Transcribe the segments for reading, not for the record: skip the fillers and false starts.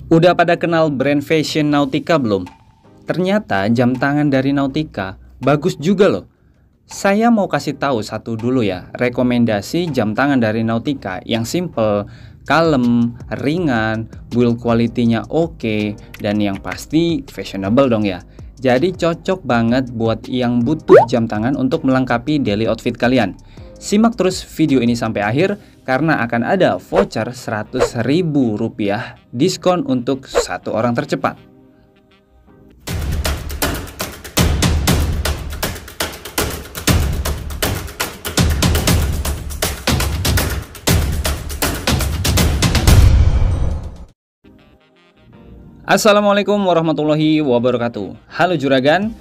Udah pada kenal brand fashion Nautica belum? Ternyata jam tangan dari Nautica bagus juga loh. Saya mau kasih tahu satu dulu ya, rekomendasi jam tangan dari Nautica yang simple, kalem, ringan, build quality-nya oke, dan yang pasti fashionable dong ya. Jadi cocok banget buat yang butuh jam tangan untuk melengkapi daily outfit kalian. Simak terus video ini sampai akhir karena akan ada voucher Rp100.000 diskon untuk satu orang tercepat. Assalamualaikum warahmatullahi wabarakatuh. Halo Juragan,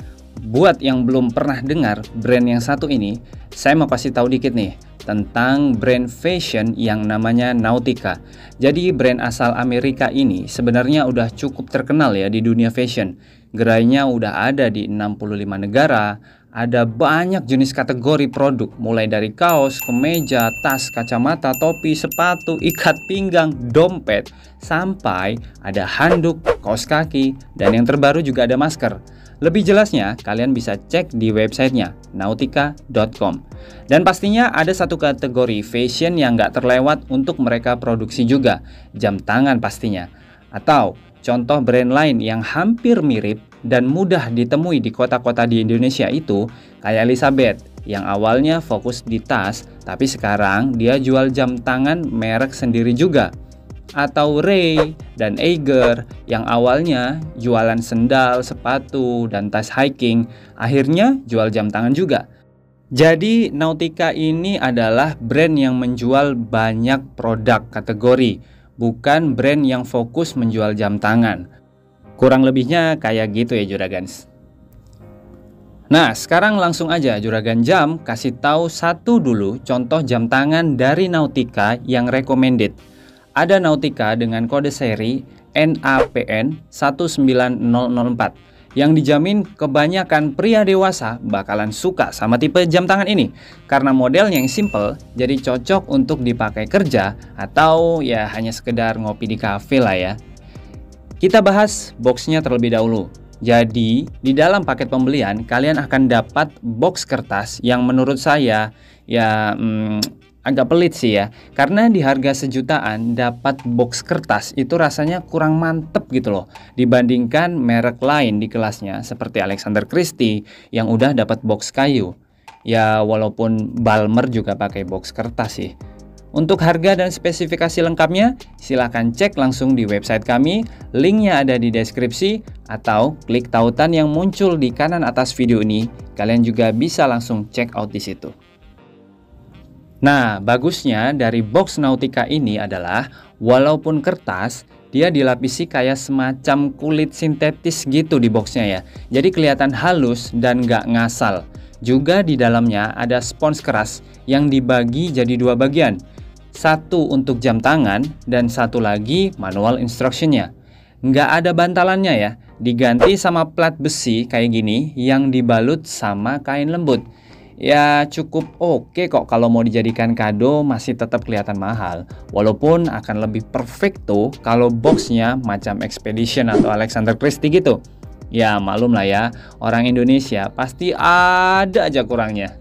buat yang belum pernah dengar brand yang satu ini, saya mau kasih tahu dikit nih tentang brand fashion yang namanya Nautica. Jadi brand asal Amerika ini sebenarnya udah cukup terkenal ya di dunia fashion. Gerainya udah ada di 65 negara. Ada banyak jenis kategori produk, mulai dari kaos, kemeja, tas, kacamata, topi, sepatu, ikat pinggang, dompet, sampai ada handuk, kaos kaki, dan yang terbaru juga ada masker. Lebih jelasnya, kalian bisa cek di websitenya nautica.com. Dan pastinya ada satu kategori fashion yang nggak terlewat untuk mereka produksi juga, jam tangan pastinya. Atau contoh brand lain yang hampir mirip dan mudah ditemui di kota-kota di Indonesia itu kayak Elizabeth yang awalnya fokus di tas, tapi sekarang dia jual jam tangan merek sendiri juga. Atau Ray dan Eiger yang awalnya jualan sendal, sepatu, dan tas hiking, akhirnya jual jam tangan juga. Jadi Nautica ini adalah brand yang menjual banyak produk kategori, bukan brand yang fokus menjual jam tangan. Kurang lebihnya kayak gitu ya Juragans. Nah sekarang langsung aja Juragan Jam kasih tahu satu dulu contoh jam tangan dari Nautica yang recommended. Ada Nautica dengan kode seri NAPN 19004 yang dijamin kebanyakan pria dewasa bakalan suka sama tipe jam tangan ini karena modelnya yang simple, jadi cocok untuk dipakai kerja atau ya hanya sekedar ngopi di kafe lah ya. Kita bahas boxnya terlebih dahulu. Jadi di dalam paket pembelian kalian akan dapat box kertas yang menurut saya ya agak pelit sih ya, karena di harga sejutaan dapat box kertas itu rasanya kurang mantep gitu loh dibandingkan merek lain di kelasnya seperti Alexander Christie yang udah dapat box kayu. Ya walaupun Balmer juga pakai box kertas sih. Untuk harga dan spesifikasi lengkapnya silahkan cek langsung di website kami, linknya ada di deskripsi atau klik tautan yang muncul di kanan atas video ini. Kalian juga bisa langsung check out di situ. Nah, bagusnya dari box Nautica ini adalah walaupun kertas, dia dilapisi kayak semacam kulit sintetis gitu di boxnya ya. Jadi kelihatan halus dan nggak ngasal. Juga di dalamnya ada spons keras yang dibagi jadi dua bagian. Satu untuk jam tangan dan satu lagi manual instructionnya. Nggak ada bantalannya ya, diganti sama plat besi kayak gini yang dibalut sama kain lembut. Ya cukup oke kok kalau mau dijadikan kado masih tetap kelihatan mahal. Walaupun akan lebih perfect tuh kalau boxnya macam Expedition atau Alexander Christie gitu. Ya maklum lah ya, orang Indonesia pasti ada aja kurangnya.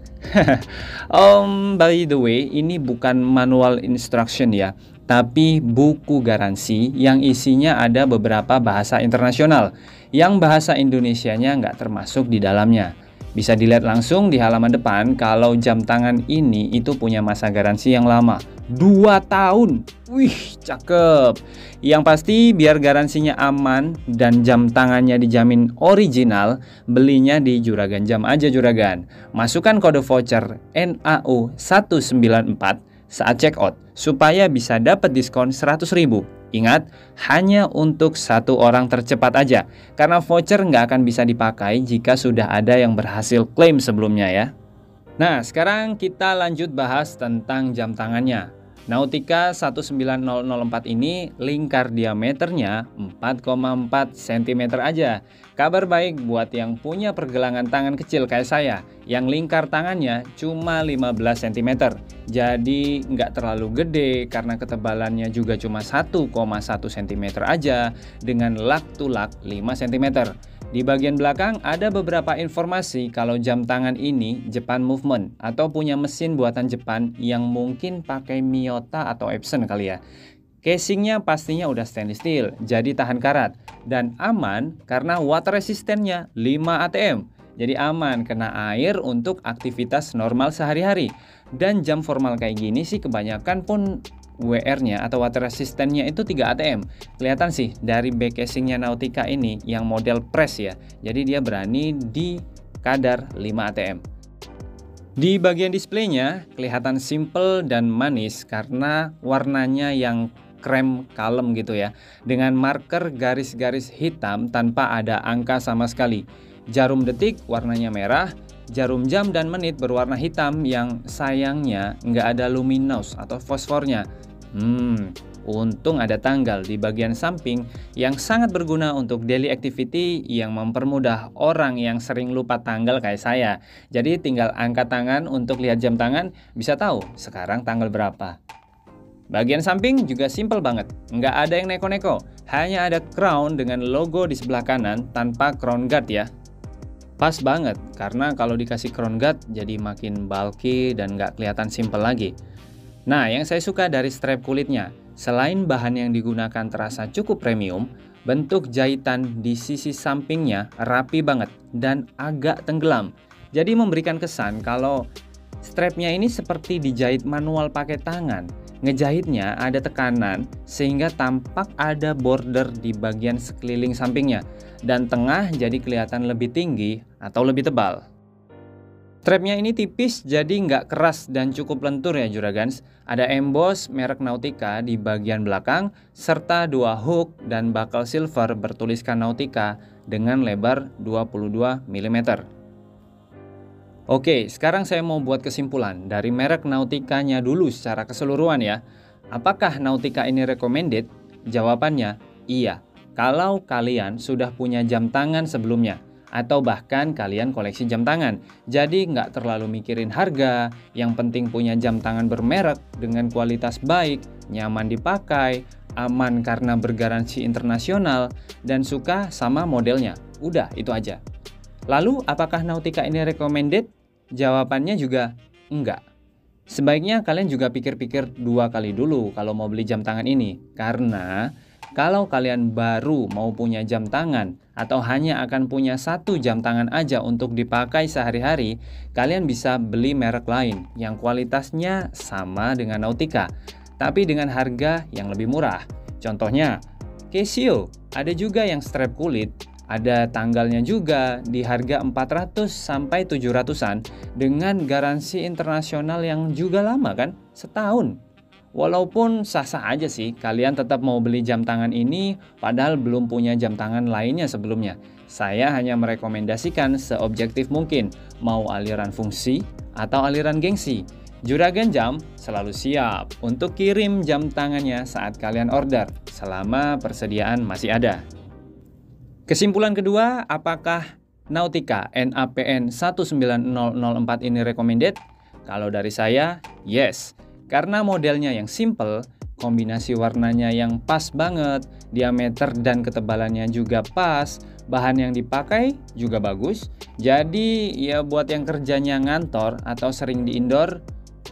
By the way, ini bukan manual instruction ya, tapi buku garansi yang isinya ada beberapa bahasa internasional yang bahasa Indonesianya nggak termasuk di dalamnya. Bisa dilihat langsung di halaman depan kalau jam tangan ini itu punya masa garansi yang lama, 2 tahun. Wih, cakep. Yang pasti biar garansinya aman dan jam tangannya dijamin original, belinya di Juragan Jam aja Juragan. Masukkan kode voucher NAU 194 saat check out supaya bisa dapat diskon 100.000. Ingat, hanya untuk satu orang tercepat aja, karena voucher nggak akan bisa dipakai jika sudah ada yang berhasil klaim sebelumnya ya. Nah, sekarang kita lanjut bahas tentang jam tangannya. Nautica 19004 ini lingkar diameternya 4,4 cm aja. Kabar baik buat yang punya pergelangan tangan kecil kayak saya, yang lingkar tangannya cuma 15 cm. Jadi nggak terlalu gede karena ketebalannya juga cuma 1,1 cm aja dengan lak to lak 5 cm. Di bagian belakang ada beberapa informasi kalau jam tangan ini Japan Movement atau punya mesin buatan Jepang yang mungkin pakai Miyota atau Epson kali ya. Casingnya pastinya udah stainless steel, jadi tahan karat dan aman karena water resistennya 5 ATM. Jadi aman kena air untuk aktivitas normal sehari-hari. Dan jam formal kayak gini sih kebanyakan pun WR-nya atau water resistance-nya itu 3 ATM. Kelihatan sih dari back casing-nya Nautica ini yang model press ya. Jadi dia berani di kadar 5 ATM. Di bagian displaynya kelihatan simple dan manis karena warnanya yang krem kalem gitu ya. Dengan marker garis-garis hitam tanpa ada angka sama sekali. Jarum detik warnanya merah. Jarum jam dan menit berwarna hitam yang sayangnya nggak ada luminous atau fosfornya. Untung ada tanggal di bagian samping yang sangat berguna untuk daily activity yang mempermudah orang yang sering lupa tanggal kayak saya. Jadi tinggal angkat tangan untuk lihat jam tangan, bisa tahu sekarang tanggal berapa. Bagian samping juga simple banget, nggak ada yang neko-neko. Hanya ada crown dengan logo di sebelah kanan tanpa crown guard ya. Pas banget, karena kalau dikasih crown guard jadi makin bulky dan nggak kelihatan simple lagi. Nah, yang saya suka dari strap kulitnya, selain bahan yang digunakan terasa cukup premium, bentuk jahitan di sisi sampingnya rapi banget dan agak tenggelam. Jadi memberikan kesan kalau strapnya ini seperti dijahit manual pakai tangan. Ngejahitnya ada tekanan sehingga tampak ada border di bagian sekeliling sampingnya. Dan tengah jadi kelihatan lebih tinggi atau lebih tebal. Strapnya ini tipis jadi nggak keras dan cukup lentur ya Juragans. Ada emboss merek Nautica di bagian belakang serta 2 hook dan buckle silver bertuliskan Nautica dengan lebar 22 mm. Oke, sekarang saya mau buat kesimpulan dari merek Nautica-nya dulu secara keseluruhan ya. Apakah Nautica ini recommended? Jawabannya iya. Kalau kalian sudah punya jam tangan sebelumnya atau bahkan kalian koleksi jam tangan, jadi nggak terlalu mikirin harga, yang penting punya jam tangan bermerek dengan kualitas baik, nyaman dipakai, aman karena bergaransi internasional, dan suka sama modelnya. Udah, itu aja. Lalu, apakah Nautica ini recommended? Jawabannya juga enggak. Sebaiknya kalian juga pikir-pikir 2 kali dulu kalau mau beli jam tangan ini, karena kalau kalian baru mau punya jam tangan atau hanya akan punya 1 jam tangan aja untuk dipakai sehari-hari, kalian bisa beli merek lain yang kualitasnya sama dengan Nautica, tapi dengan harga yang lebih murah. Contohnya, Casio, ada juga yang strap kulit, ada tanggalnya juga di harga 400 sampai 700-an dengan garansi internasional yang juga lama kan, setahun. Walaupun sah-sah aja sih kalian tetap mau beli jam tangan ini padahal belum punya jam tangan lainnya sebelumnya. Saya hanya merekomendasikan seobjektif mungkin, mau aliran fungsi atau aliran gengsi. Juragan Jam selalu siap untuk kirim jam tangannya saat kalian order, selama persediaan masih ada. Kesimpulan kedua, apakah Nautica NAPN 19004 ini recommended? Kalau dari saya, yes. Karena modelnya yang simple, kombinasi warnanya yang pas banget, diameter dan ketebalannya juga pas, bahan yang dipakai juga bagus. Jadi ya buat yang kerjanya ngantor atau sering di indoor,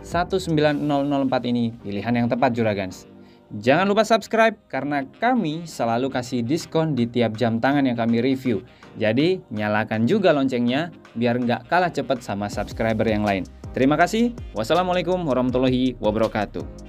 19004 ini pilihan yang tepat Juragans. Jangan lupa subscribe karena kami selalu kasih diskon di tiap jam tangan yang kami review. Jadi nyalakan juga loncengnya biar nggak kalah cepat sama subscriber yang lain. Terima kasih. Wassalamualaikum warahmatullahi wabarakatuh.